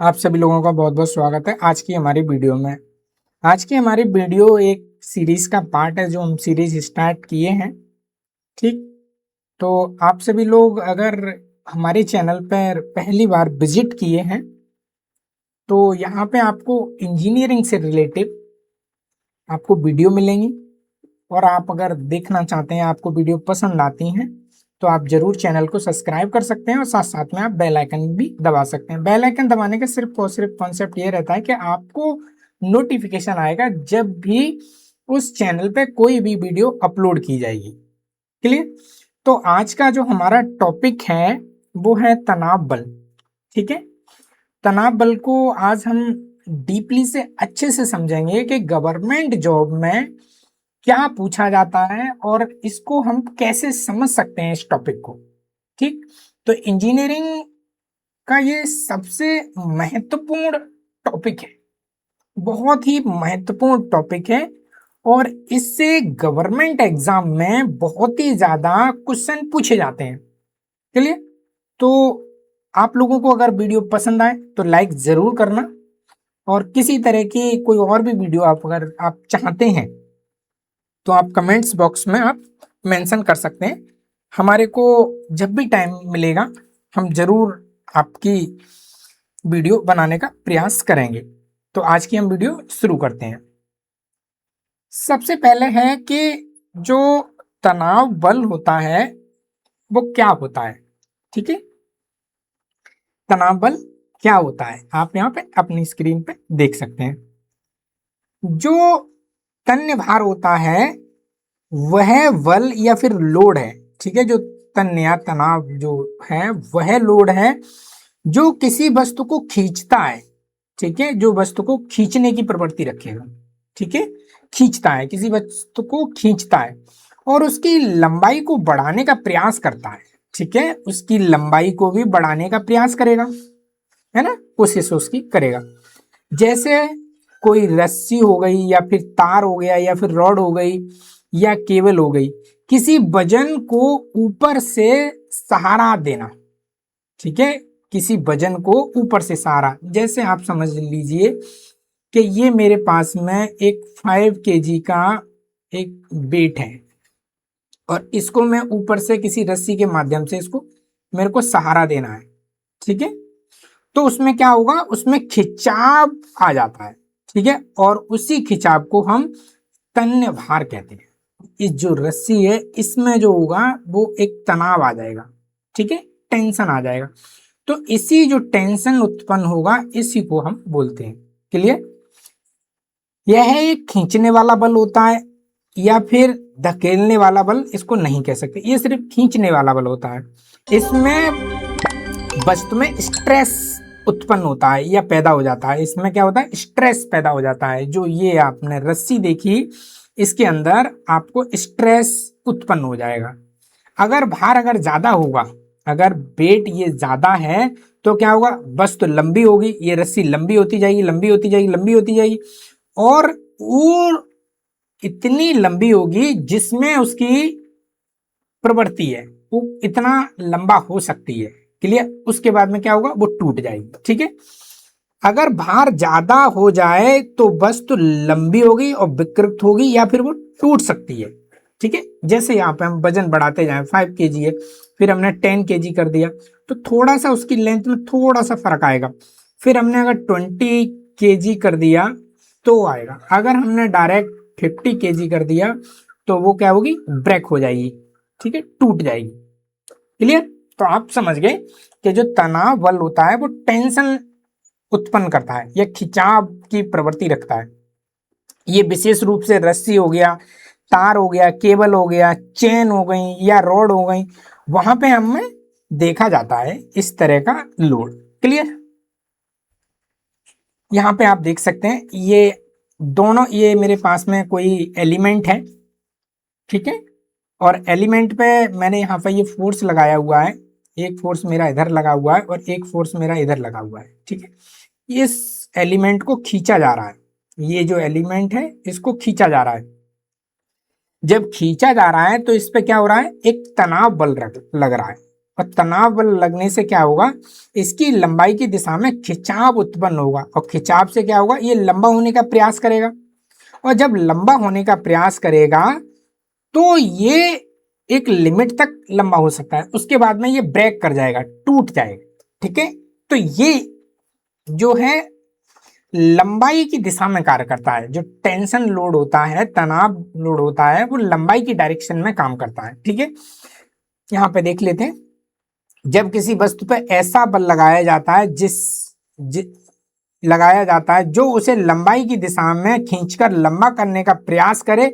आप सभी लोगों का बहुत बहुत स्वागत है आज की हमारी वीडियो में। आज की हमारी वीडियो एक सीरीज का पार्ट है जो हम सीरीज स्टार्ट किए हैं। ठीक, तो आप सभी लोग अगर हमारे चैनल पर पहली बार विजिट किए हैं तो यहाँ पे आपको इंजीनियरिंग से रिलेटेड आपको वीडियो मिलेंगी, और आप अगर देखना चाहते हैं, आपको वीडियो पसंद आती हैं तो आप जरूर चैनल को सब्सक्राइब कर सकते हैं और साथ साथ में आप बेल आइकन भी दबा सकते हैं। बेल आइकन दबाने का सिर्फ और सिर्फ कॉन्सेप्ट ये रहता है कि आपको नोटिफिकेशन आएगा जब भी उस चैनल पे कोई भी वीडियो अपलोड की जाएगी। क्लियर? तो आज का जो हमारा टॉपिक है वो है तनाव बल। ठीक है, तनाव बल को आज हम डीपली से अच्छे से समझेंगे कि गवर्नमेंट जॉब में क्या पूछा जाता है और इसको हम कैसे समझ सकते हैं इस टॉपिक को। ठीक, तो इंजीनियरिंग का ये सबसे महत्वपूर्ण टॉपिक है, बहुत ही महत्वपूर्ण टॉपिक है, और इससे गवर्नमेंट एग्जाम में बहुत ही ज्यादा क्वेश्चन पूछे जाते हैं। चलिए, तो आप लोगों को अगर वीडियो पसंद आए तो लाइक जरूर करना, और किसी तरह की कोई और भी वीडियो अगर आप चाहते हैं तो आप कमेंट्स बॉक्स में आप मेंशन कर सकते हैं। हमारे को जब भी टाइम मिलेगा हम जरूर आपकी वीडियो बनाने का प्रयास करेंगे। तो आज की हम वीडियो शुरू करते हैं। सबसे पहले है कि जो तनाव बल होता है वो क्या होता है। ठीक है, तनाव बल क्या होता है आप यहाँ पे अपनी स्क्रीन पे देख सकते हैं। जो तन्य भार होता है वह बल या फिर लोड है। ठीक है, जो तन्य या तनाव जो है वह लोड है जो किसी वस्तु को खींचता है। ठीक है, जो वस्तु को खींचने की प्रवृत्ति रखेगा। ठीक है, खींचता है, किसी वस्तु को खींचता है और उसकी लंबाई को बढ़ाने का प्रयास करता है। ठीक है, उसकी लंबाई को भी बढ़ाने का प्रयास करेगा, है ना, कोशिश उसकी करेगा। जैसे कोई रस्सी हो गई या फिर तार हो गया या फिर रॉड हो गई या केबल हो गई, किसी वजन को ऊपर से सहारा देना। ठीक है, किसी वजन को ऊपर से सहारा, जैसे आप समझ लीजिए कि ये मेरे पास में एक 5 kg का एक वेट है और इसको मैं ऊपर से किसी रस्सी के माध्यम से इसको मेरे को सहारा देना है। ठीक है, तो उसमें क्या होगा, उसमें खिंचाव आ जाता है। ठीक है, और उसी खिंचाव को हम तन्य भार कहते हैं। इस जो रस्सी है इसमें जो होगा वो एक तनाव आ जाएगा। ठीक है, टेंशन आ जाएगा, तो इसी जो टेंशन उत्पन्न होगा इसी को हम बोलते हैं। क्लियर? यह एक खींचने वाला बल होता है या फिर धकेलने वाला बल इसको नहीं कह सकते, ये सिर्फ खींचने वाला बल होता है। इसमें वस्तु में स्ट्रेस उत्पन्न होता है या पैदा हो जाता है। इसमें क्या होता है, स्ट्रेस पैदा हो जाता है। जो ये आपने रस्सी देखी इसके अंदर आपको स्ट्रेस उत्पन्न हो जाएगा। अगर भार अगर ज्यादा होगा, अगर वेट ये ज्यादा है तो क्या होगा, वस्तु लंबी होगी, ये रस्सी लंबी होती जाएगी, लंबी होती जाएगी, लंबी होती जाएगी, और वो इतनी लंबी होगी जिसमें उसकी प्रवृत्ति है वो इतना लंबा हो सकती है। क्लियर? उसके बाद में क्या होगा, वो टूट जाएगी। ठीक है, अगर भार ज्यादा हो जाए तो वस्तु लंबी होगी और विकृत होगी या फिर वो टूट सकती है। ठीक है, जैसे यहाँ पे हम वजन बढ़ाते जाएं, 5 kg है, फिर हमने 10 kg कर दिया तो थोड़ा सा उसकी लेंथ में थोड़ा सा फर्क आएगा। फिर हमने अगर 20 kg कर दिया तो आएगा। अगर हमने डायरेक्ट 50 kg कर दिया तो वो क्या होगी, ब्रेक हो जाएगी। ठीक है, टूट जाएगी। क्लियर? तो आप समझ गए कि जो तनाव बल होता है वो टेंशन उत्पन्न करता है या खिंचाव की प्रवृत्ति रखता है। ये विशेष रूप से रस्सी हो गया, तार हो गया, केबल हो गया, चेन हो गई या रॉड हो गई, वहां पे हमें देखा जाता है इस तरह का लोड। क्लियर? यहाँ पे आप देख सकते हैं ये दोनों, ये मेरे पास में कोई एलिमेंट है। ठीक है, और एलिमेंट पे मैंने यहाँ पे ये फोर्स लगाया हुआ है, एक फोर्स मेरा इधर लगा हुआ है और एक फोर्स मेरा इधर लगा हुआ है। ठीक है, इस एलिमेंट को खींचा जा रहा है, ये जो एलिमेंट है इसको खींचा जा रहा है। जब खींचा जा रहा है तो इस पे क्या हो रहा है, एक तनाव बल लग रहा है। और तनाव बल लगने से क्या होगा, इसकी लंबाई की दिशा में खिंचाव उत्पन्न होगा, और खिंचाव से क्या होगा, ये लंबा होने का प्रयास करेगा, और जब लंबा होने का प्रयास करेगा तो ये एक लिमिट तक लंबा हो सकता है, उसके बाद में ये ब्रेक कर जाएगा, टूट जाएगा। ठीक है, तो ये जो है लंबाई की दिशा में कार्य करता है। जो टेंशन लोड होता है, तनाव लोड होता है, वो लंबाई की डायरेक्शन में काम करता है। ठीक है, यहां पे देख लेते हैं, जब किसी वस्तु पर ऐसा बल लगाया जाता है लगाया जाता है जो उसे लंबाई की दिशा में खींचकर लंबा करने का प्रयास करे,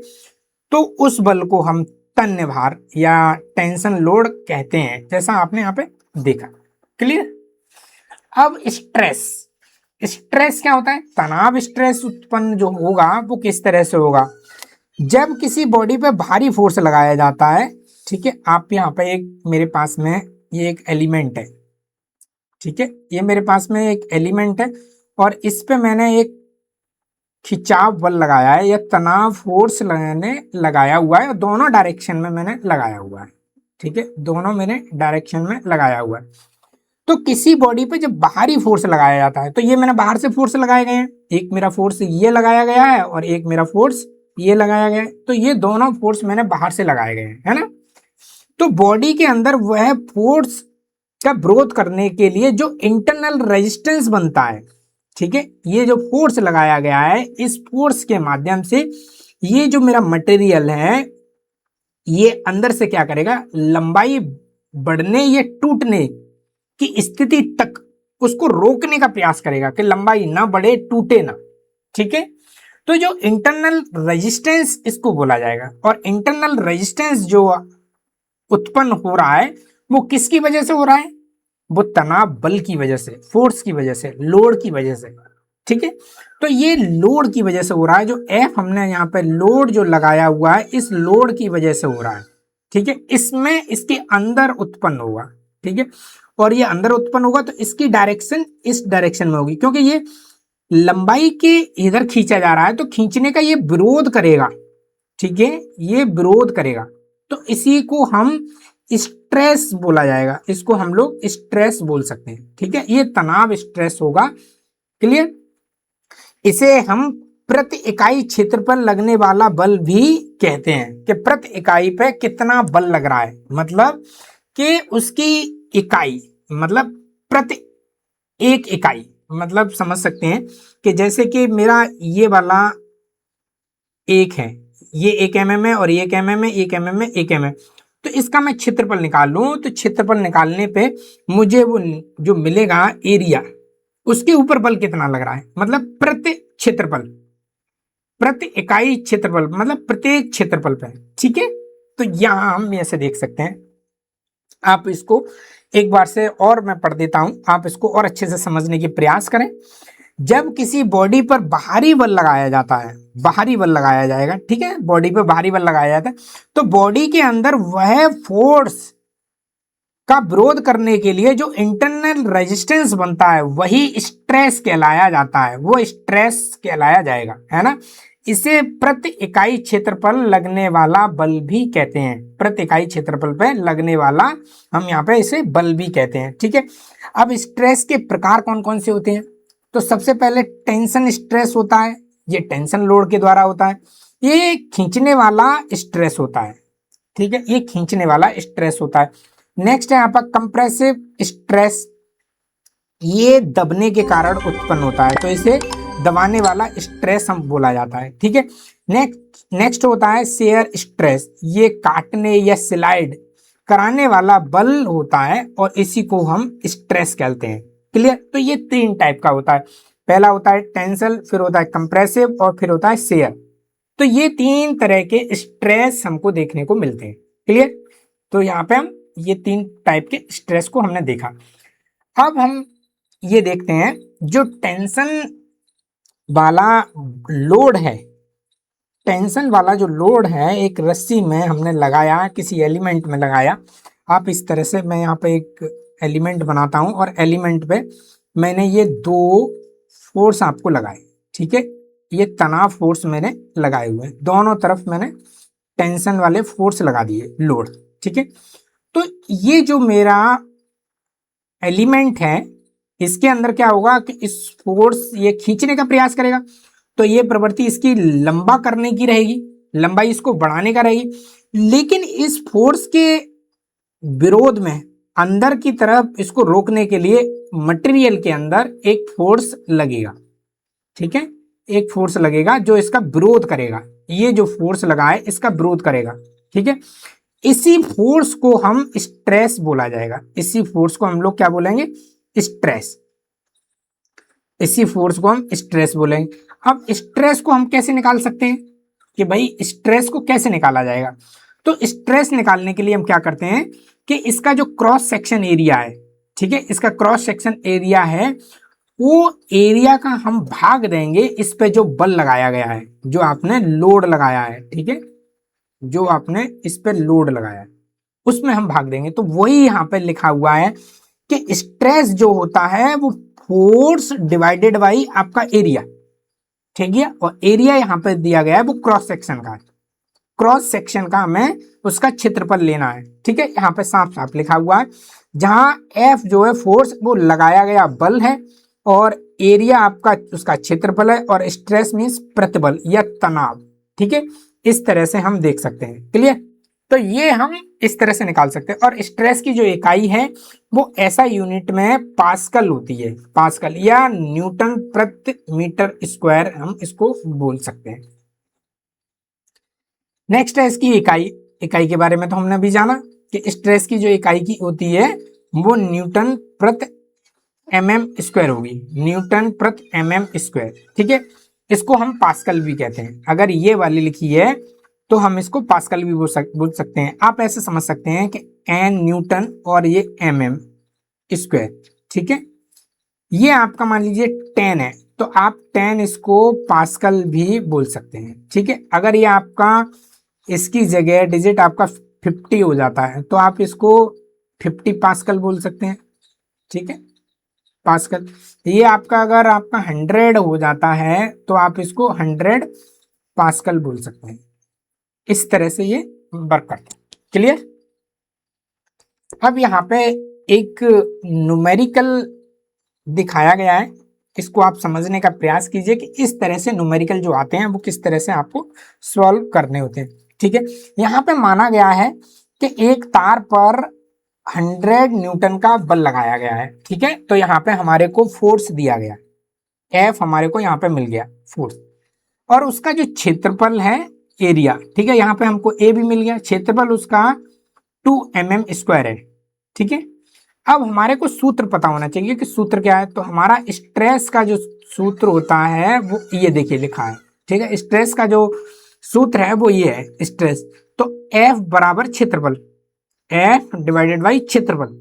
तो उस बल को हम तन्य भार या टेंशन लोड कहते हैं, जैसा आपने यहाँ पे देखा। क्लियर। अब स्ट्रेस, स्ट्रेस क्या होता है, तनाव स्ट्रेस उत्पन्न जो होगा वो किस तरह से होगा, जब किसी बॉडी पे भारी फोर्स लगाया जाता है। ठीक है, आप यहाँ पे एक मेरे पास में ये एक एलिमेंट है, ठीक है, ये मेरे पास में एक एलिमेंट है और इस पे मैंने एक खिंचाव बल लगाया है या तनाव फोर्स लगाया हुआ है, दोनों डायरेक्शन में मैंने लगाया हुआ है। ठीक है, दोनों मैंने डायरेक्शन में लगाया हुआ है। तो किसी बॉडी पे जब बाहरी फोर्स लगाया जाता है, तो ये मैंने बाहर से फोर्स लगाए गए हैं, एक मेरा फोर्स ये लगाया गया है और एक मेरा फोर्स ये लगाया गया है, तो ये दोनों फोर्स मैंने बाहर से लगाए गए हैं, है ना। तो बॉडी के अंदर वह फोर्स का विरोध करने के लिए जो इंटरनल रेजिस्टेंस बनता है, ठीक है, ये जो फोर्स लगाया गया है, इस फोर्स के माध्यम से ये जो मेरा मटेरियल है ये अंदर से क्या करेगा, लंबाई बढ़ने या टूटने की स्थिति तक उसको रोकने का प्रयास करेगा कि लंबाई ना बढ़े, टूटे ना। ठीक है, तो जो इंटरनल रेजिस्टेंस इसको बोला जाएगा, और इंटरनल रेजिस्टेंस जो उत्पन्न हो रहा है वो किसकी वजह से हो रहा है, वो तनाव बल की वजह से, फोर्स की वजह से, लोड की वजह से। ठीक है, तो ये लोड की वजह से हो रहा है, जो एफ हमने यहाँ पे लोड जो लगाया हुआ है इस लोड की वजह से हो रहा है। ठीक है, इसमें इसके अंदर उत्पन्न होगा। ठीक है, और ये अंदर उत्पन्न होगा तो इसकी डायरेक्शन इस डायरेक्शन में होगी, क्योंकि ये लंबाई के इधर खींचा जा रहा है तो खींचने का ये विरोध करेगा। ठीक है, ये विरोध करेगा, तो इसी को हम स्ट्रेस बोला जाएगा, इसको हम लोग स्ट्रेस बोल सकते हैं। ठीक है, ये तनाव स्ट्रेस होगा। क्लियर। इसे हम प्रति इकाई क्षेत्र पर लगने वाला बल भी कहते हैं, कि प्रति इकाई पे कितना बल लग रहा है, मतलब कि उसकी इकाई, मतलब प्रति एक इकाई, मतलब समझ सकते हैं कि जैसे कि मेरा ये वाला एक है, ये 1 mm है और ये 1 mm है, 1 mm है, 1 mm, तो इसका मैं क्षेत्रफल निकाल लूं, तो क्षेत्रफल निकालने पे मुझे वो जो मिलेगा एरिया, उसके ऊपर बल कितना लग रहा है, मतलब प्रति क्षेत्रफल, प्रति इकाई क्षेत्रफल, मतलब प्रत्येक क्षेत्रफल पे। ठीक है, तो यहां हम ऐसे देख सकते हैं। आप इसको एक बार से और मैं पढ़ देता हूं, आप इसको और अच्छे से समझने की प्रयास करें। जब किसी बॉडी पर बाहरी बल लगाया जाता है, बाहरी बल लगाया जाएगा, ठीक है, बॉडी पर बाहरी बल लगाया जाता है, तो बॉडी के अंदर वह फोर्स का विरोध करने के लिए जो इंटरनल रेजिस्टेंस बनता है वही स्ट्रेस कहलाया जाता है, वो स्ट्रेस कहलाया जाएगा, है ना। इसे प्रति इकाई क्षेत्रफल लगने वाला बल भी कहते हैं, प्रति इकाई क्षेत्रफल पे लगने वाला हम यहाँ पे इसे बल भी कहते हैं। ठीक है, अब स्ट्रेस के प्रकार कौन कौन से होते हैं, तो सबसे पहले टेंशन स्ट्रेस होता है, ये टेंशन लोड के द्वारा होता है, ये खींचने वाला स्ट्रेस होता है। ठीक है, ये खींचने वाला स्ट्रेस होता है। नेक्स्ट है यहाँ पर कंप्रेसिव स्ट्रेस, ये दबने के कारण उत्पन्न होता है, तो इसे दबाने वाला स्ट्रेस हम बोला जाता है। ठीक है, नेक्स्ट होता है शेयर स्ट्रेस, ये काटने या स्लाइड कराने वाला बल होता है और इसी को हम स्ट्रेस कहते हैं। क्लियर, तो ये 3 टाइप का होता है, पहला होता है टेंसल, फिर होता है कंप्रेसिव और फिर होता है शेयर। तो ये 3 तरह के स्ट्रेस हमको देखने को मिलते हैं। क्लियर, तो यहाँ पे हम ये 3 टाइप के स्ट्रेस को हमने देखा। अब हम ये देखते हैं जो टेंशन वाला लोड है, टेंशन वाला जो लोड है एक रस्सी में हमने लगाया, किसी एलिमेंट में लगाया। आप इस तरह से, मैं यहाँ पे एक एलिमेंट बनाता हूँ और एलिमेंट पे मैंने ये 2 फोर्स आपको लगाए। ठीक है, ये तनाव फोर्स मैंने लगाए हुए हैं, दोनों तरफ मैंने टेंशन वाले फोर्स लगा दिए, लोड। ठीक है, तो ये जो मेरा एलिमेंट है इसके अंदर क्या होगा कि इस फोर्स ये खींचने का प्रयास करेगा, तो ये प्रवृत्ति इसकी लंबा करने की रहेगी, लंबाई इसको बढ़ाने का रहेगी। लेकिन इस फोर्स के विरोध में अंदर की तरफ इसको रोकने के लिए मटेरियल के अंदर एक फोर्स लगेगा, ठीक है, एक फोर्स लगेगा जो इसका विरोध करेगा। ये जो फोर्स लगा है इसका विरोध करेगा, ठीक है। इसी फोर्स को हम स्ट्रेस बोला जाएगा। इसी फोर्स को हम लोग क्या बोलेंगे? स्ट्रेस। इसी फोर्स को हम स्ट्रेस बोलेंगे। अब स्ट्रेस को हम कैसे निकाल सकते हैं कि भाई स्ट्रेस को कैसे निकाला जाएगा? तो स्ट्रेस निकालने के लिए हम क्या करते हैं कि इसका जो क्रॉस सेक्शन एरिया है, ठीक है, इसका क्रॉस सेक्शन एरिया है, वो एरिया का हम भाग देंगे इस पे जो बल लगाया गया है, जो आपने लोड लगाया है, ठीक है, जो आपने इस पे लोड लगाया है उसमें हम भाग देंगे। तो वही यहाँ पे लिखा हुआ है कि स्ट्रेस जो होता है वो फोर्स डिवाइडेड बाई आपका एरिया, ठीक है। और एरिया यहाँ पे दिया गया है वो क्रॉस सेक्शन का है, क्रॉस सेक्शन का हमें उसका क्षेत्रफल लेना है, ठीक है। यहाँ पे साफ साफ लिखा हुआ है, जहां एफ जो है फोर्स वो लगाया गया बल है और एरिया आपका उसका क्षेत्रफल है और स्ट्रेस मीन्स प्रतिबल या तनाव, ठीक है। इस तरह से हम देख सकते हैं, क्लियर। तो ये हम इस तरह से निकाल सकते हैं। और स्ट्रेस की जो इकाई है वो ऐसा यूनिट में पास्कल होती है, पास्कल या न्यूटन प्रति मीटर स्क्वायर हम इसको बोल सकते हैं। नेक्स्ट है इसकी इकाई। इकाई के बारे में तो हमने अभी जाना कि स्ट्रेस की जो इकाई की होती है वो न्यूटन प्रति mm स्क्वायर होगी, न्यूटन प्रति mm स्क्वायर, ठीक है। इसको हम पास्कल भी कहते हैं। अगर ये वाली लिखी है तो हम इसको पास्कल भी बोल सकते हैं। आप ऐसे समझ सकते हैं कि n न्यूटन और ये mm स्क्वायर, ठीक है। ये आपका मान लीजिए 10 है तो आप 10 इसको पास्कल भी बोल सकते हैं, ठीक है। अगर ये आपका इसकी जगह डिजिट आपका 50 हो जाता है तो आप इसको 50 पास्कल बोल सकते हैं, ठीक है, पास्कल। ये आपका अगर आपका 100 हो जाता है तो आप इसको 100 पास्कल बोल सकते हैं। इस तरह से ये वर्क करता है, क्लियर। अब यहाँ पे एक न्यूमेरिकल दिखाया गया है, इसको आप समझने का प्रयास कीजिए कि इस तरह से न्यूमेरिकल जो आते हैं वो किस तरह से आपको सॉल्व करने होते हैं, ठीक है। यहाँ पे माना गया है कि एक तार पर 100 न्यूटन का बल लगाया गया है, ठीक है। तो यहाँ पे हमारे को फोर्स दिया गया, एफ हमारे को यहाँ पे मिल गया फोर्स, और उसका जो क्षेत्रफल है एरिया, ठीक है, यहाँ पे हमको ए भी मिल गया, क्षेत्रफल उसका 2 mm स्क्वायर है, ठीक है। अब हमारे को सूत्र पता होना चाहिए कि सूत्र क्या है। तो हमारा स्ट्रेस का जो सूत्र होता है वो ये देखिए लिखा है, ठीक है। स्ट्रेस का जो सूत्र है वो ये है स्ट्रेस, तो F बराबर क्षेत्रफल, F डिवाइडेड बाई क्षेत्रफल।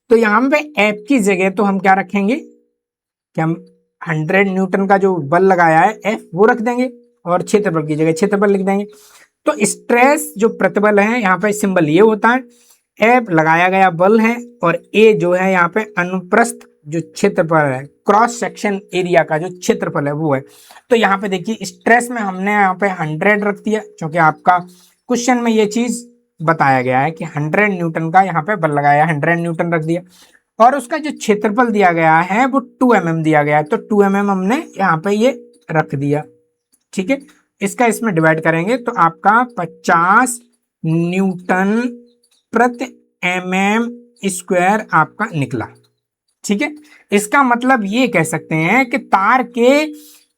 तो यहाँ पे F की जगह तो हम क्या रखेंगे कि हम 100 न्यूटन का जो बल लगाया है F वो रख देंगे और क्षेत्रफल की जगह क्षेत्रफल लिख देंगे। तो स्ट्रेस जो प्रतिबल है यहाँ पे सिंबल ये होता है, F लगाया गया बल है और A जो है यहाँ पे अनुप्रस्थ जो क्षेत्रफल है, क्रॉस सेक्शन एरिया का जो क्षेत्रफल है वो है। तो यहाँ पे देखिए स्ट्रेस में हमने यहाँ पे 100 रख दिया क्योंकि आपका क्वेश्चन में ये चीज बताया गया है कि 100 न्यूटन का यहाँ पे बल लगाया, 100 न्यूटन रख दिया। और उसका जो क्षेत्रफल दिया गया है वो 2 mm दिया गया है, तो 2 mm हमने यहाँ पे ये रख दिया, ठीक है। इसका इसमें डिवाइड करेंगे तो आपका 50 न्यूटन प्रति mm स्क्वायर आपका निकला, ठीक है। इसका मतलब ये कह सकते हैं कि तार के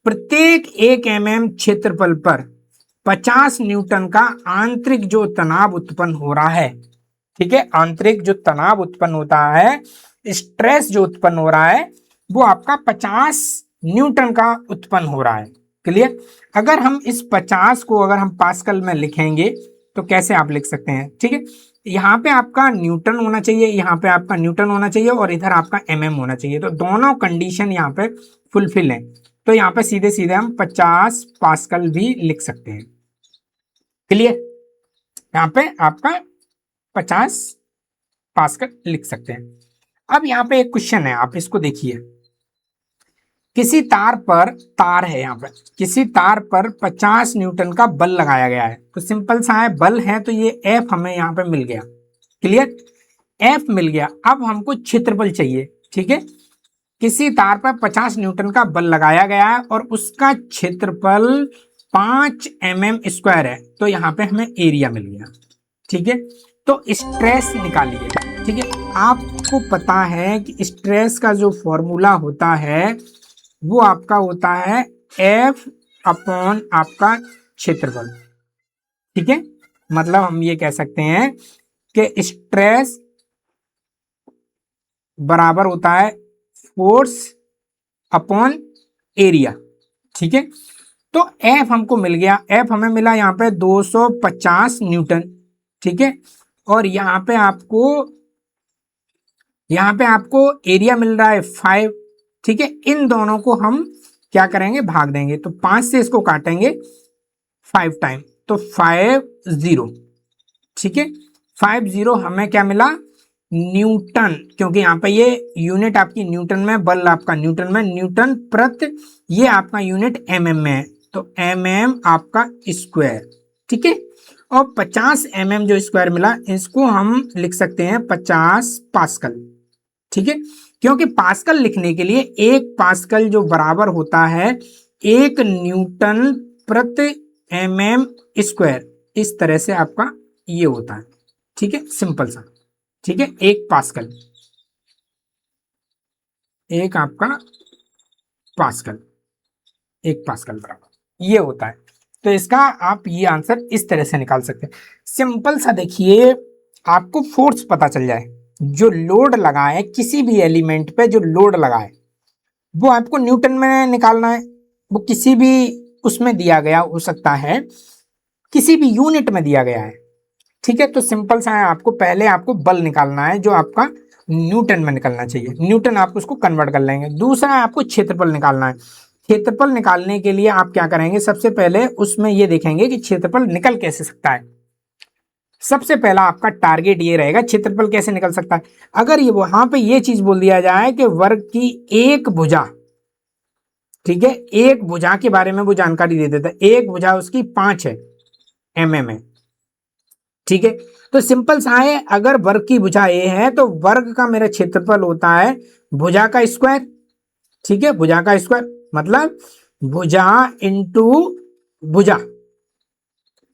प्रत्येक 1 mm क्षेत्रफल पर 50 न्यूटन का आंतरिक जो तनाव उत्पन्न हो रहा है, ठीक है, आंतरिक जो तनाव उत्पन्न होता है, स्ट्रेस जो उत्पन्न हो रहा है वो आपका 50 न्यूटन का उत्पन्न हो रहा है, क्लियर। अगर हम इस 50 को अगर हम पास्कल में लिखेंगे तो कैसे आप लिख सकते हैं, ठीक है। यहाँ पे आपका न्यूटन होना चाहिए, यहाँ पे आपका न्यूटन होना चाहिए और इधर आपका mm होना चाहिए, तो दोनों कंडीशन यहाँ पे फुलफिल है। तो यहाँ पे सीधे सीधे हम 50 पास्कल भी लिख सकते हैं, क्लियर। यहाँ पे आपका 50 पास्कल लिख सकते हैं। अब यहाँ पे एक क्वेश्चन है, आप इसको देखिए। किसी तार पर, तार है यहाँ पर, किसी तार पर 50 न्यूटन का बल लगाया गया है। तो सिंपल सा है, बल है तो ये F हमें यहाँ पे मिल गया, क्लियर। एफ मिल गया, अब हमको क्षेत्रफल चाहिए। ठीक है, किसी तार पर 50 न्यूटन का बल लगाया गया है और उसका क्षेत्रफल 5 mm² है, तो यहाँ पे हमें एरिया मिल गया। ठीक है, तो स्ट्रेस निकालिए। ठीक है, आपको पता है कि स्ट्रेस का जो फॉर्मूला होता है वो आपका होता है F अपॉन आपका क्षेत्रफल। ठीक है, मतलब हम ये कह सकते हैं कि स्ट्रेस बराबर होता है फोर्स अपॉन एरिया। ठीक है, तो F हमको मिल गया, F हमें मिला यहाँ पे 250 न्यूटन। ठीक है, और यहाँ पे आपको एरिया मिल रहा है 5। ठीक है, इन दोनों को हम क्या करेंगे, भाग देंगे, तो 5 से इसको काटेंगे 5 टाइम, तो 50। ठीक है, 50 हमें क्या मिला, न्यूटन, क्योंकि यहाँ पे ये यूनिट आपकी न्यूटन में, बल आपका न्यूटन में, न्यूटन प्रति, ये आपका यूनिट एमएम में है, तो एमएम आपका स्क्वायर। ठीक है, और 50 mm जो स्क्वायर मिला, इसको हम लिख सकते हैं 50 पास्कल। ठीक है, क्योंकि पास्कल लिखने के लिए 1 पास्कल जो बराबर होता है 1 न्यूटन प्रति mm², इस तरह से आपका ये होता है। ठीक है, सिंपल सा। ठीक है, 1 पास्कल, एक आपका पास्कल, 1 पास्कल बराबर ये होता है। तो इसका आप ये आंसर इस तरह से निकाल सकते हैं। सिंपल सा देखिए, आपको फोर्स पता चल जाए, जो लोड लगा है किसी भी एलिमेंट पे, जो लोड लगा है वो आपको न्यूटन में निकालना है। वो किसी भी उसमें दिया गया हो सकता है, किसी भी यूनिट में दिया गया है। ठीक है, तो सिंपल सा है, आपको पहले आपको बल निकालना है जो आपका न्यूटन में निकलना चाहिए, न्यूटन आप उसको कन्वर्ट कर लेंगे। दूसरा आपको क्षेत्रफल निकालना है। क्षेत्रफल निकालने के लिए आप क्या करेंगे, सबसे पहले उसमें ये देखेंगे कि क्षेत्रफल निकल कैसे सकता है। सबसे पहला आपका टारगेट ये रहेगा, क्षेत्रफल कैसे निकल सकता है। अगर ये वहां पे ये चीज बोल दिया जाए कि वर्ग की एक भुजा, ठीक है, एक भुजा के बारे में वो जानकारी दे देता है, एक भुजा उसकी 5 है mm है। ठीक है, तो सिंपल सा है, अगर वर्ग की भुजा ए है तो वर्ग का मेरा क्षेत्रफल होता है भुजा का स्क्वायर। ठीक है, भुजा का स्क्वायर मतलब भुजा इंटू भुजा,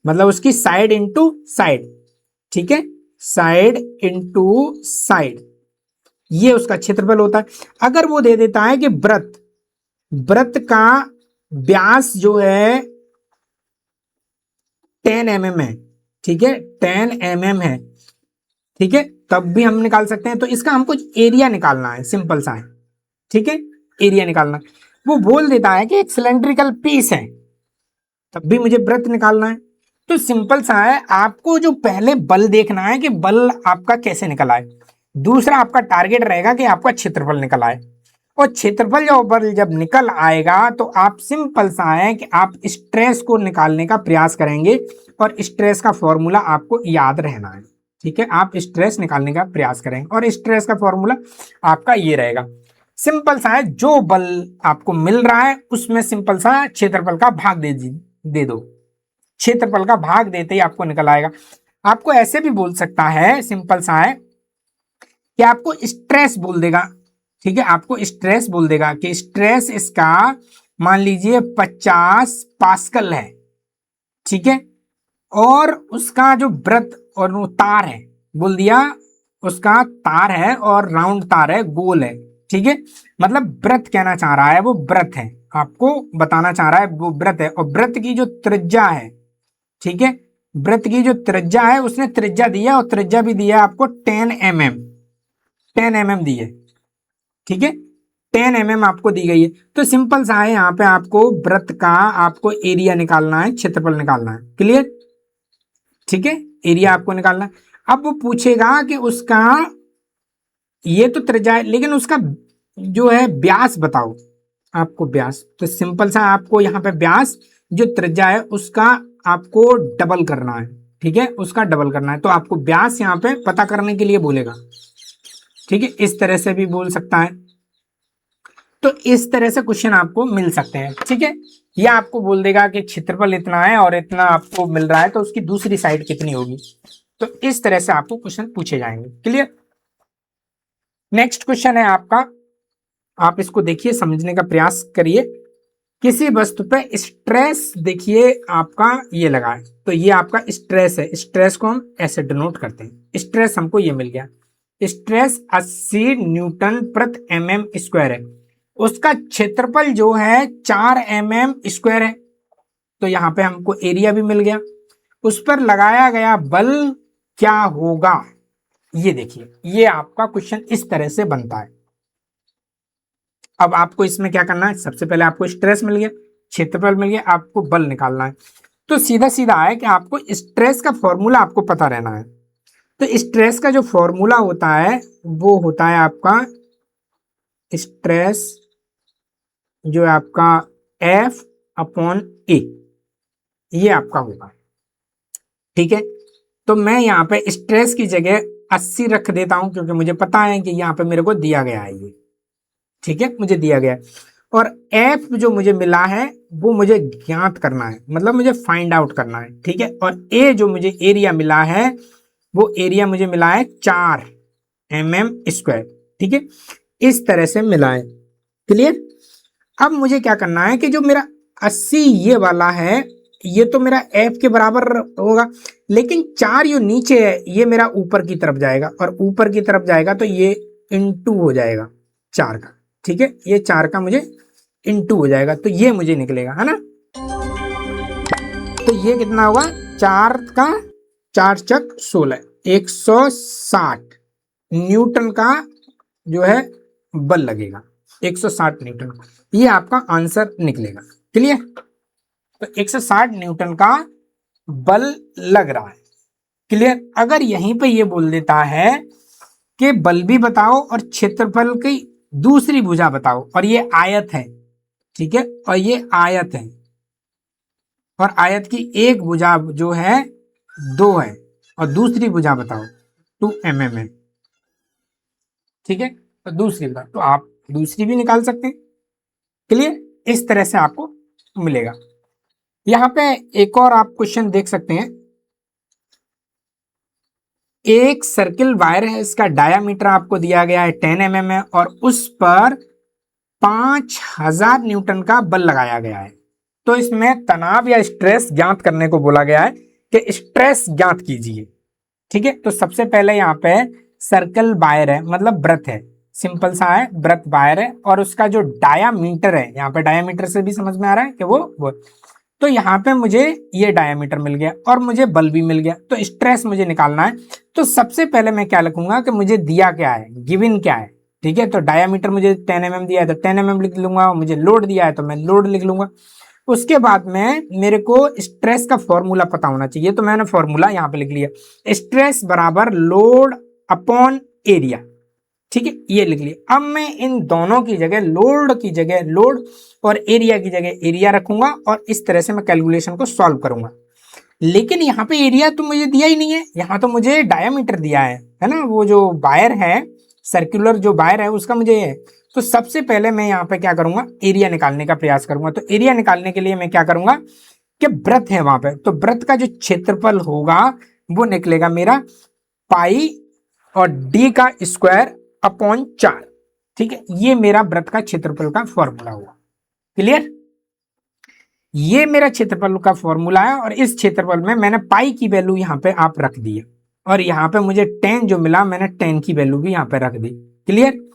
मतलब उसकी साइड इंटू साइड। ठीक है, साइड इंटू साइड, ये उसका क्षेत्रफल होता है। अगर वो दे देता है कि वृत्त का व्यास जो है 10 mm है, ठीक है, 10 mm है, ठीक है, तब भी हम निकाल सकते हैं। तो इसका हमको एरिया निकालना है, सिंपल सा है। ठीक है, एरिया निकालना, वो बोल देता है कि एक सिलेंड्रिकल पीस है, तब भी मुझे वृत्त निकालना है। तो सिंपल सा है, आपको जो पहले बल देखना है कि बल आपका कैसे निकल आए, दूसरा आपका टारगेट रहेगा कि आपका क्षेत्रफल निकल आए। और क्षेत्रफल जो बल जब निकल आएगा तो आप सिंपल सा है कि आप स्ट्रेस को निकालने का प्रयास करेंगे, और स्ट्रेस का फॉर्मूला आपको याद रहना है। ठीक है, आप स्ट्रेस निकालने का प्रयास करेंगे और स्ट्रेस का फॉर्मूला आपका ये रहेगा। सिंपल सा है, जो बल आपको मिल रहा है उसमें सिंपल सा क्षेत्रफल का भाग दे दो, क्षेत्रफल का भाग देते ही आपको निकल आएगा। आपको ऐसे भी बोल सकता है, सिंपल सा है कि आपको स्ट्रेस बोल देगा। ठीक है, आपको स्ट्रेस बोल देगा कि स्ट्रेस इसका मान लीजिए 50 पास्कल है। ठीक है, और उसका जो वृत्त और वो तार है, बोल दिया उसका तार है और राउंड तार है, गोल है। ठीक है, मतलब वृत्त कहना चाह रहा है, वो वृत्त है, आपको बताना चाह रहा है वो वृत्त है। और वृत्त की जो त्रिज्या है, ठीक है, वृत्त की जो त्रिज्या है, उसने त्रिज्या दी है और त्रिज्या भी दिया है आपको 10 mm, 10 mm दी है। ठीक है, 10 mm आपको दी गई है। तो सिंपल सा है, यहाँ पे आपको वृत्त का आपको एरिया निकालना है, क्षेत्रफल निकालना है। क्लियर। ठीक है, एरिया आपको निकालना है। अब वो पूछेगा कि उसका ये तो त्रिज्या है, लेकिन उसका जो है व्यास बताओ, आपको व्यास। तो सिंपल सा आपको यहाँ पे व्यास जो त्रिज्या है उसका आपको डबल करना है। ठीक है, उसका डबल करना है, तो आपको व्यास यहाँ पे पता करने के लिए बोलेगा। ठीक है, इस तरह से भी बोल सकता है। तो इस तरह से क्वेश्चन आपको मिल सकते हैं। ठीक है, या आपको बोल देगा कि क्षेत्रफल इतना है और इतना आपको मिल रहा है, तो उसकी दूसरी साइड कितनी होगी। तो इस तरह से आपको क्वेश्चन पूछे जाएंगे। क्लियर। नेक्स्ट क्वेश्चन है आपका, आप इसको देखिए, समझने का प्रयास करिए। किसी वस्तु पे स्ट्रेस देखिए आपका ये लगा है, तो ये आपका स्ट्रेस है। स्ट्रेस को हम ऐसे डिनोट करते हैं। स्ट्रेस हमको ये मिल गया, स्ट्रेस 80 न्यूटन प्रति एमएम स्क्वायर है। उसका क्षेत्रफल जो है 4 एमएम स्क्वायर है। तो यहाँ पे हमको एरिया भी मिल गया। उस पर लगाया गया बल क्या होगा, ये देखिए। ये आपका क्वेश्चन इस तरह से बनता है। अब आपको इसमें क्या करना है, सबसे पहले आपको स्ट्रेस मिल गया, क्षेत्रफल मिल गया, आपको बल निकालना है। तो सीधा सीधा है कि आपको स्ट्रेस का फॉर्मूला आपको पता रहना है। तो स्ट्रेस का जो फॉर्मूला होता है वो होता है आपका स्ट्रेस जो है आपका F अपॉन A, ये आपका होगा। ठीक है, तो मैं यहाँ पे स्ट्रेस की जगह 80 रख देता हूं, क्योंकि मुझे पता है कि यहाँ पे मेरे को दिया गया है ये। ठीक है, मुझे दिया गया है। और F जो मुझे मिला है वो मुझे ज्ञात करना है, मतलब मुझे फाइंड आउट करना है। ठीक है, और A जो मुझे एरिया मिला है वो एरिया मुझे मिला है 4 एमएम स्क्वायर। ठीक है, इस तरह से मिला है। क्लियर। अब मुझे क्या करना है कि जो मेरा 80 ये वाला है ये तो मेरा F के बराबर होगा, लेकिन 4 जो नीचे है ये मेरा ऊपर की तरफ जाएगा, और ऊपर की तरफ जाएगा तो ये इंटू हो जाएगा 4 का। ठीक है, ये 4 का मुझे इंटू हो जाएगा, तो ये मुझे निकलेगा, है ना। तो ये कितना होगा, 4 का 4 चक 16, 160 न्यूटन का जो है बल लगेगा, 160 न्यूटन। ये आपका आंसर निकलेगा। क्लियर। तो 160 न्यूटन का बल लग रहा है। क्लियर। अगर यहीं पे ये बोल देता है कि बल भी बताओ और क्षेत्रफल की दूसरी भुजा बताओ, और ये आयत है, ठीक है, और ये आयत है, और आयत की एक भुजा जो है 2 है, और दूसरी भुजा बताओ 2 mm है। ठीक है, तो दूसरी भुजा तो आप दूसरी भी निकाल सकते हैं। क्लियर। इस तरह से आपको मिलेगा। यहां पे एक और आप क्वेश्चन देख सकते हैं। एक सर्किल वायर है, इसका डायामीटर आपको दिया गया है 10 mm है, और उस पर 5000 न्यूटन का बल लगाया गया है। तो इसमें तनाव या स्ट्रेस ज्ञात करने को बोला गया है कि स्ट्रेस ज्ञात कीजिए। ठीक है, तो सबसे पहले यहाँ पे सर्कल वायर है, मतलब वृत्त है, सिंपल सा है, वृत्त वायर है, और उसका जो डायामीटर है, यहाँ पे डायामीटर से भी समझ में आ रहा है कि वो तो यहाँ पे मुझे ये डायामीटर मिल गया और मुझे बल भी मिल गया। तो स्ट्रेस मुझे निकालना है, तो सबसे पहले मैं क्या लिखूंगा कि मुझे दिया क्या है, गिवन क्या है। ठीक है, तो डायामीटर मुझे 10 mm दिया है तो 10 mm लिख लूंगा, मुझे लोड दिया है तो मैं लोड लिख लूंगा। उसके बाद में मेरे को स्ट्रेस का फॉर्मूला पता होना चाहिए, तो मैंने फॉर्मूला यहाँ पे लिख लिया, स्ट्रेस बराबर लोड अपॉन एरिया। ठीक है, ये लिख लिया। अब मैं इन दोनों की जगह, लोड की जगह लोड और एरिया की जगह एरिया रखूंगा, और इस तरह से मैं कैलकुलेशन को सॉल्व करूंगा। लेकिन यहाँ पे एरिया तो मुझे दिया ही नहीं है, यहाँ तो मुझे डायामीटर दिया है ना, वो जो वायर है, सर्कुलर जो वायर है उसका मुझे है। तो सबसे पहले मैं यहाँ पे क्या करूंगा, एरिया निकालने का प्रयास करूंगा। तो एरिया निकालने के लिए मैं क्या करूंगा कि वृत्त है वहां पे, तो वृत्त का जो क्षेत्रफल होगा वो निकलेगा मेरा पाई और डी का स्क्वायर अपॉन 4। ठीक है, ये मेरा वृत्त का क्षेत्रफल का फॉर्मूला हुआ। क्लियर। ये मेरा क्षेत्रफल का फॉर्मूला है, और इस क्षेत्रफल में मैंने पाई की वैल्यू यहाँ पे आप रख दी है, और यहाँ पे मुझे 10 जो मिला मैंने 10 की वैल्यू भी यहाँ पे रख दी। क्लियर।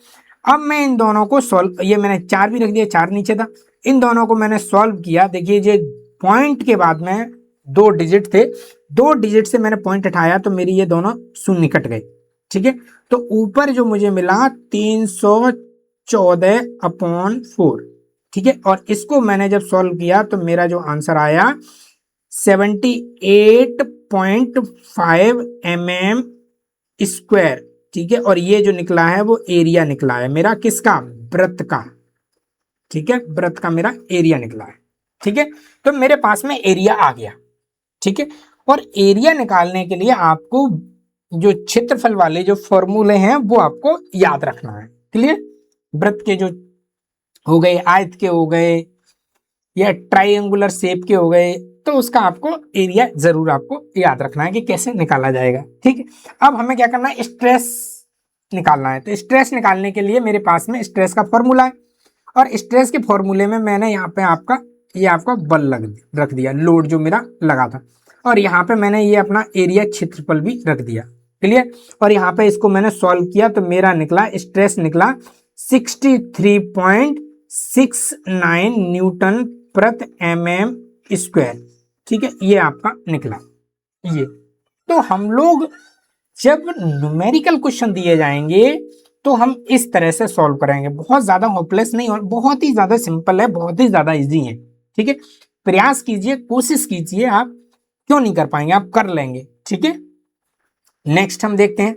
अब मैं इन दोनों को सॉल्व, ये मैंने 4 भी रख दिया, 4 नीचे था, इन दोनों को मैंने सॉल्व किया। देखिए ये पॉइंट के बाद में 2 डिजिट थे, 2 डिजिट से मैंने पॉइंट हटाया तो मेरी ये दोनों शून्य कट गए। ठीक है, तो ऊपर जो मुझे मिला 314 अपॉन 4। ठीक है, और इसको मैंने जब सॉल्व किया तो मेरा जो आंसर आया 78.5 mm स्क्वायर। ठीक है, और ये जो निकला है वो एरिया निकला है मेरा, किसका, वृत्त का। ठीक है, वृत्त का मेरा एरिया निकला है। ठीक है, तो मेरे पास में एरिया आ गया। ठीक है, और एरिया निकालने के लिए आपको जो क्षेत्रफल वाले जो फॉर्मूले हैं वो आपको याद रखना है। क्लियर। वृत्त के जो हो गए, आयत के हो गए, या ट्राइंगुलर शेप के हो गए, तो उसका आपको एरिया जरूर आपको याद रखना है कि कैसे निकाला जाएगा। ठीक है, अब हमें क्या करना है, स्ट्रेस निकालना है। तो स्ट्रेस निकालने के लिए मेरे पास में स्ट्रेस का फॉर्मूला है, और स्ट्रेस के फॉर्मूले में मैंने यहाँ पे आपका बल रख दिया, लोड जो मेरा लगा था, और यहाँ पे मैंने ये अपना एरिया क्षेत्रफल भी रख दिया। क्लियर। और यहाँ पे इसको मैंने सॉल्व किया तो मेरा निकला, स्ट्रेस निकला 63.69 न्यूटन प्रति mm स्क्वायर। ठीक है, ये आपका निकला ये। तो हम लोग जब न्यूमेरिकल क्वेश्चन दिए जाएंगे तो हम इस तरह से सॉल्व करेंगे, बहुत ज्यादा होपलेस नहीं, और बहुत ही ज्यादा सिंपल है, बहुत ही ज्यादा इजी है। ठीक है, प्रयास कीजिए, कोशिश कीजिए, आप क्यों नहीं कर पाएंगे, आप कर लेंगे। ठीक है, नेक्स्ट हम देखते हैं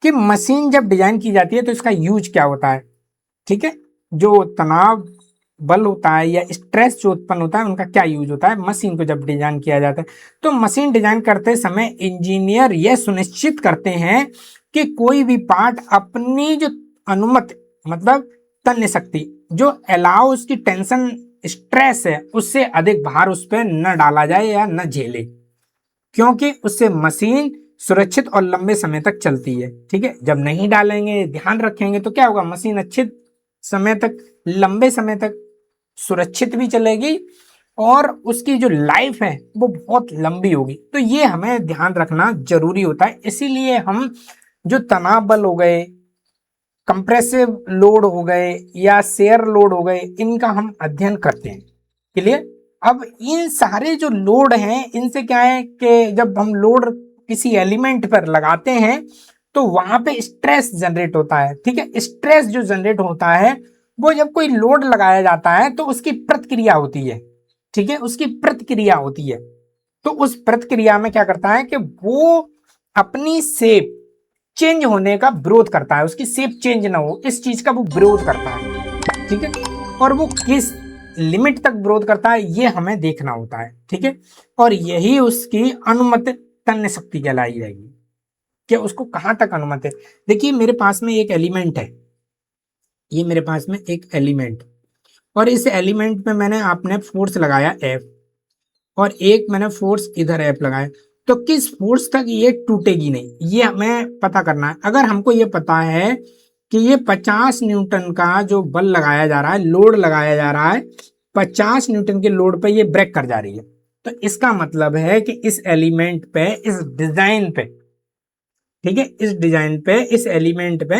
कि मशीन जब डिजाइन की जाती है तो इसका यूज क्या होता है। ठीक है, जो तनाव बल होता है या स्ट्रेस जो उत्पन्न होता है उनका क्या यूज होता है मशीन को जब डिजाइन किया जाता है। तो मशीन डिजाइन करते समय इंजीनियर यह सुनिश्चित करते हैं कि कोई भी पार्ट अपनी जो अनुमत मतलब तन्य शक्ति जो अलाउ उसकी टेंशन स्ट्रेस है उससे अधिक भार उस पर न डाला जाए या न झेले, क्योंकि उससे मशीन सुरक्षित और लंबे समय तक चलती है। ठीक है, जब नहीं डालेंगे, ध्यान रखेंगे तो क्या होगा, मशीन अच्छे समय तक, लंबे समय तक सुरक्षित भी चलेगी और उसकी जो लाइफ है वो बहुत लंबी होगी। तो ये हमें ध्यान रखना जरूरी होता है। इसीलिए हम जो तनाव बल हो गए, कंप्रेसिव लोड हो गए या शेयर लोड हो गए, इनका हम अध्ययन करते हैं। क्लियर। अब इन सारे जो लोड हैं इनसे क्या है कि जब हम लोड किसी एलिमेंट पर लगाते हैं तो वहां पे स्ट्रेस जनरेट होता है। ठीक है, स्ट्रेस जो जनरेट होता है वो जब कोई लोड लगाया जाता है तो उसकी प्रतिक्रिया होती है। ठीक है, उसकी प्रतिक्रिया होती है। तो उस प्रतिक्रिया में क्या करता है कि वो अपनी शेप चेंज होने का विरोध करता है, उसकी शेप चेंज ना हो इस चीज का वो विरोध करता है। ठीक है, और वो किस लिमिट तक विरोध करता है ये हमें देखना होता है। ठीक है, और यही उसकी अनुमत तन्य शक्ति कहलाई जाएगी कि उसको कहां तक अनुमत है। देखिए मेरे पास में एक एलिमेंट है, ये मेरे पास में एक एलिमेंट, और इस एलिमेंट में मैंने आपने फोर्स लगाया F, और एक मैंने फोर्स इधर F लगाया, तो किस फोर्स तक ये टूटेगी नहीं, ये हमें पता करना है। अगर हमको ये पता है कि ये 50 न्यूटन का जो बल लगाया जा रहा है, लोड लगाया जा रहा है, 50 न्यूटन के लोड पे ये ब्रेक कर जा रही है, तो इसका मतलब है कि इस एलिमेंट पे, इस डिजाइन पे, ठीक है, इस डिजाइन पे, इस एलिमेंट पे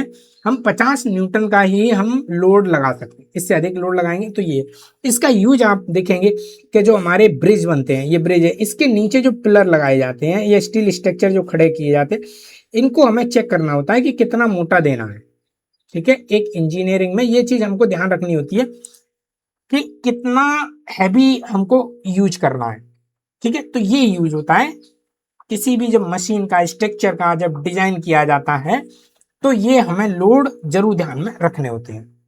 हम 50 न्यूटन का ही हम लोड लगा सकते हैं। इससे अधिक लोड लगाएंगे तो ये, इसका यूज आप देखेंगे कि जो हमारे ब्रिज बनते हैं, ये ब्रिज है, इसके नीचे जो पिलर लगाए जाते हैं या स्टील स्ट्रक्चर जो खड़े किए जाते हैं, इनको हमें चेक करना होता है कि कितना मोटा देना है। ठीक है, एक इंजीनियरिंग में ये चीज हमको ध्यान रखनी होती है कि कितना हैवी हमको यूज करना है। ठीक है, तो ये यूज होता है किसी भी जब मशीन का स्ट्रक्चर का जब डिजाइन किया जाता है तो ये हमें लोड जरूर ध्यान में रखने होते हैं।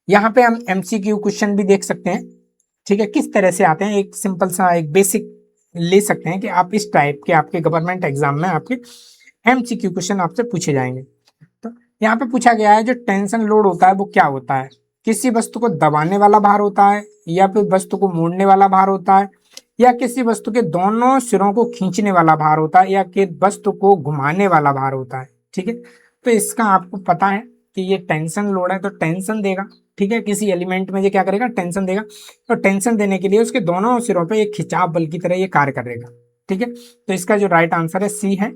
यहाँ पे हम एमसीक्यू क्वेश्चन भी देख सकते हैं। ठीक है, किस तरह से आते हैं, एक सिंपल सा एक बेसिक ले सकते हैं कि आप इस टाइप के आपके गवर्नमेंट एग्जाम में आपके एमसीक्यू क्वेश्चन आपसे पूछे जाएंगे। तो यहाँ पे पूछा गया है जो टेंशन लोड होता है वो क्या होता है, किसी वस्तु को दबाने वाला भार होता है, या फिर वस्तु को मोड़ने वाला भार होता है, या किसी वस्तु के दोनों सिरों को खींचने वाला भार होता है, या कि वस्तु को घुमाने वाला भार होता है। ठीक है, तो इसका आपको पता है कि ये टेंशन लोड है तो टेंशन देगा। ठीक है, किसी एलिमेंट में ये क्या करेगा, टेंशन देगा, तो टेंशन देने के लिए उसके दोनों सिरों पे एक खिंचाव बल की तरह ये कार्य करेगा। ठीक है, तो इसका जो राइट आंसर है सी है,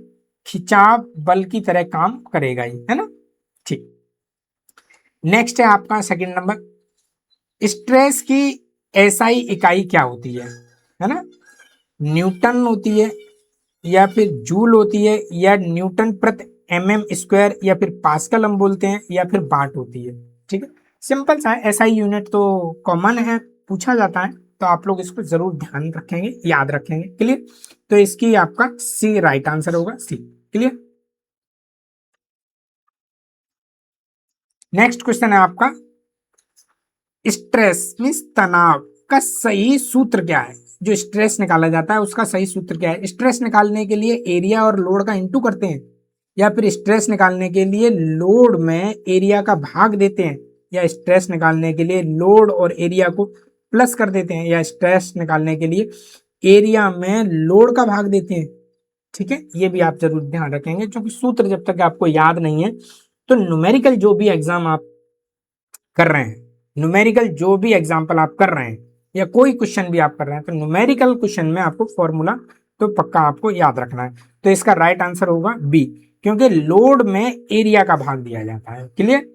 खिंचाव बल की तरह काम करेगा ये, है ना। ठीक, नेक्स्ट है आपका सेकंड नंबर, स्ट्रेस की एसआई इकाई क्या होती है ना, न्यूटन होती है, या फिर जूल होती है, या न्यूटन प्रति mm स्क्वायर, या फिर पास्कल हम बोलते हैं, या फिर वाट होती है। ठीक है, सिंपल सा है, एसआई यूनिट तो कॉमन है, पूछा जाता है, तो आप लोग इसको जरूर ध्यान रखेंगे, याद रखेंगे। क्लियर, तो इसकी आपका सी राइट आंसर होगा, सी। क्लियर, नेक्स्ट क्वेश्चन है आपका, स्ट्रेस मीन्स तनाव का सही सूत्र क्या है, जो स्ट्रेस निकाला जाता है उसका सही सूत्र क्या है। स्ट्रेस निकालने के लिए एरिया और लोड का इनटू करते हैं, या फिर स्ट्रेस निकालने के लिए लोड में एरिया का भाग देते हैं, या स्ट्रेस निकालने के लिए लोड और एरिया को प्लस कर देते हैं, या स्ट्रेस निकालने के लिए एरिया में लोड का भाग देते हैं। ठीक है, ये भी आप जरूर ध्यान रखेंगे, क्योंकि सूत्र जब तक आपको याद नहीं है तो न्यूमेरिकल जो भी एग्जाम आप कर रहे हैं, न्यूमेरिकल जो भी एग्जाम्पल आप कर रहे हैं या कोई क्वेश्चन भी आप कर रहे हैं, तो न्यूमेरिकल क्वेश्चन में आपको फॉर्मूला तो पक्का आपको याद रखना है। तो इसका राइट आंसर होगा बी, क्योंकि लोड में एरिया का भाग दिया जाता है। क्लियर।